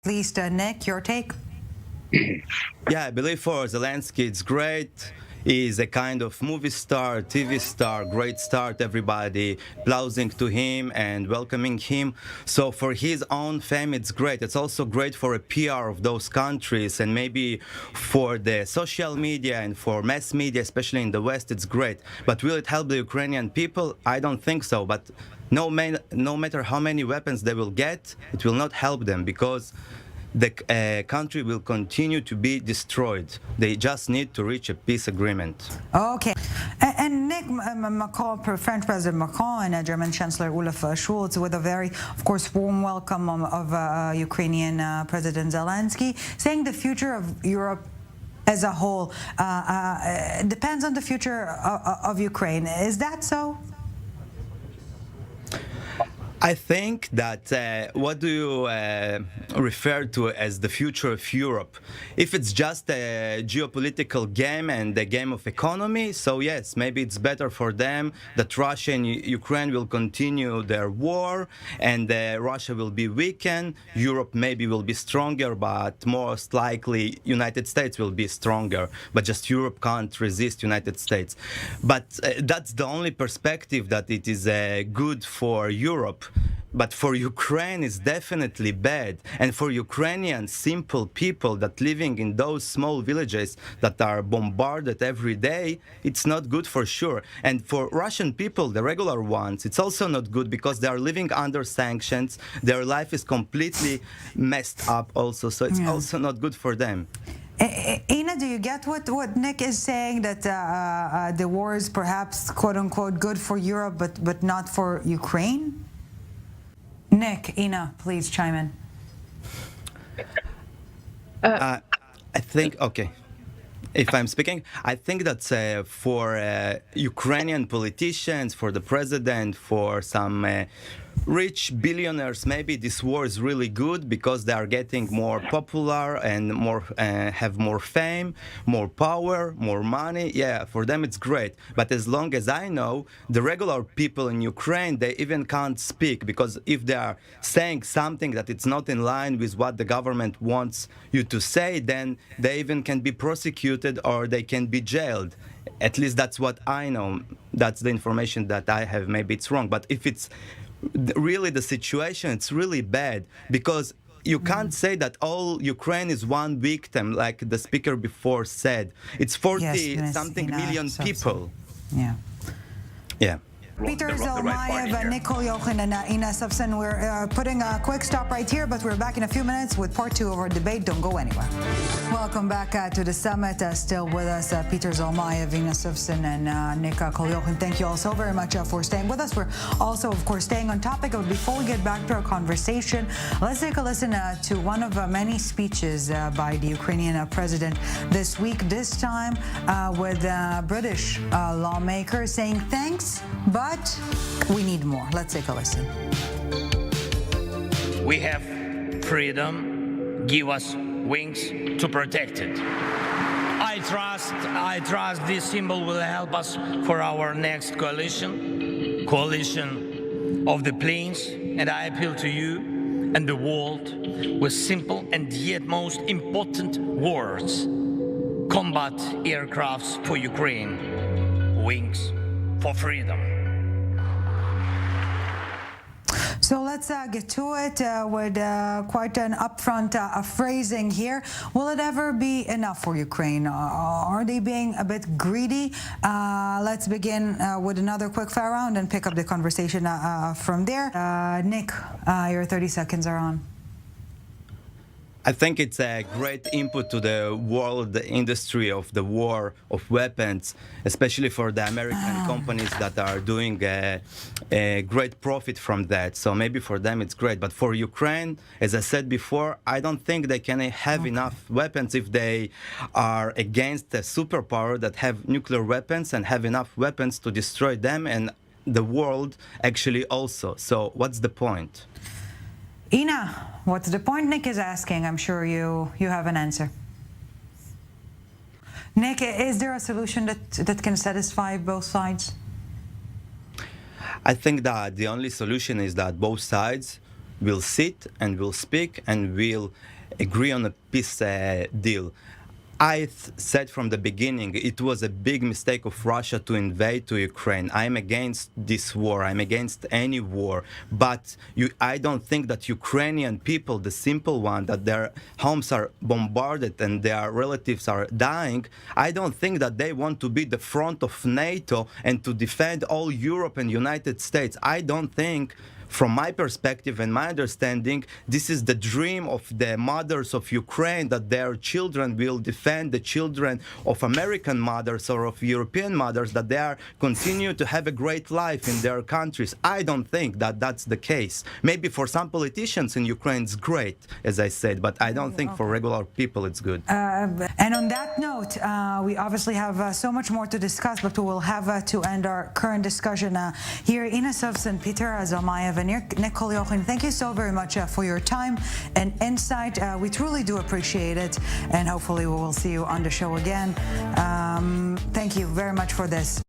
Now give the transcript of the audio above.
At least, Nick, your take? Yeah, I believe for Zelensky it's great. He's a kind of movie star, TV star, great start, everybody applauding to him and welcoming him. So for his own fame, it's great. It's also great for a PR of those countries and maybe for the social media and for mass media, especially in the West, it's great. But will it help the Ukrainian people? I don't think so. But no matter how many weapons they will get, it will not help them because the country will continue to be destroyed. They just need to reach a peace agreement. Okay. And Nick, Macron, French President Macron and German Chancellor Olaf Scholz, with a very, of course, warm welcome of Ukrainian President Zelensky, saying the future of Europe as a whole depends on the future of Ukraine. Is that so? I think that what do you refer to as the future of Europe? If it's just a geopolitical game and a game of economy, so yes, maybe it's better for them that Russia and Ukraine will continue their war and Russia will be weakened. Europe maybe will be stronger, but most likely United States will be stronger. But just Europe can't resist United States. But that's the only perspective that it is good for Europe. But for Ukraine, it's definitely bad. And for Ukrainian simple people that living in those small villages that are bombarded every day, it's not good for sure. And for Russian people, the regular ones, it's also not good because they are living under sanctions. Their life is completely messed up also. So it's also not good for them. Ina, do you get what Nick is saying, that the war is perhaps, quote unquote, good for Europe, but not for Ukraine? Nick, Ina, please chime in. I think, okay, if I'm speaking, I think that for Ukrainian politicians, for the president, for some rich billionaires, maybe this war is really good because they are getting more popular and more have more fame, more power, more money. Yeah, for them it's great. But as long as I know, the regular people in Ukraine, they even can't speak because if they are saying something that it's not in line with what the government wants you to say, then they even can be prosecuted or they can be jailed. At least that's what I know. That's the information that I have. Maybe it's wrong. But if it's really the situation, it's really bad because you can't say that all Ukraine is one victim, like the speaker before said. It's 40-something million people. Yeah. Yeah. Peter Zelmayev, NickKolyohin, and Ina Sufsin. We're putting a quick stop right here, but we're back in a few minutes with part 2 of our debate. Don't go anywhere. Welcome back to the summit. Still with us, Peter Zelmayev, Ina Sufsin, and NickKolyohin. Thank you all so very much for staying with us. We're also, of course, staying on topic. But before we get back to our conversation, let's take a listen to one of many speeches by the Ukrainian president this week, this time with British lawmakers saying thanks, but we need more. Let's take a listen. We have freedom. Give us wings to protect it. I trust this symbol will help us for our next coalition of the planes, and I appeal to you and the world with simple and yet most important words. Combat aircrafts for Ukraine. Wings for freedom. So let's get to it with quite an upfront phrasing here. Will it ever be enough for Ukraine? Are they being a bit greedy? Let's begin with another quick fire round and pick up the conversation from there. Nick, your 30 seconds are on. I think it's a great input to the world industry of the war of weapons, especially for the American companies that are doing a great profit from that. So maybe for them it's great. But for Ukraine, as I said before, I don't think they can have enough weapons if they are against a superpower that have nuclear weapons and have enough weapons to destroy them and the world actually also. So what's the point? Ina, what's the point? Nick is asking. I'm sure you have an answer. Nick, is there a solution that can satisfy both sides? I think that the only solution is that both sides will sit and will speak and will agree on a peace deal. I said from the beginning it was a big mistake of Russia to invade to Ukraine. I'm against this war. I'm against any war. But I don't think that Ukrainian people, the simple one, that their homes are bombarded and their relatives are dying, I don't think that they want to be the front of NATO and to defend all Europe and United States. I don't think, from my perspective and my understanding, this is the dream of the mothers of Ukraine, that their children will defend the children of American mothers or of European mothers, that they are continue to have a great life in their countries. I don't think that that's the case. Maybe for some politicians in Ukraine it's great, as I said, but I don't think for regular people it's good. And on that note, we obviously have so much more to discuss, but we will have to end our current discussion here. Ina Sovson, Peter Azalmayev, and NickKolyohin, thank you so very much for your time and insight. We truly do appreciate it, and hopefully we will see you on the show again. Thank you very much for this.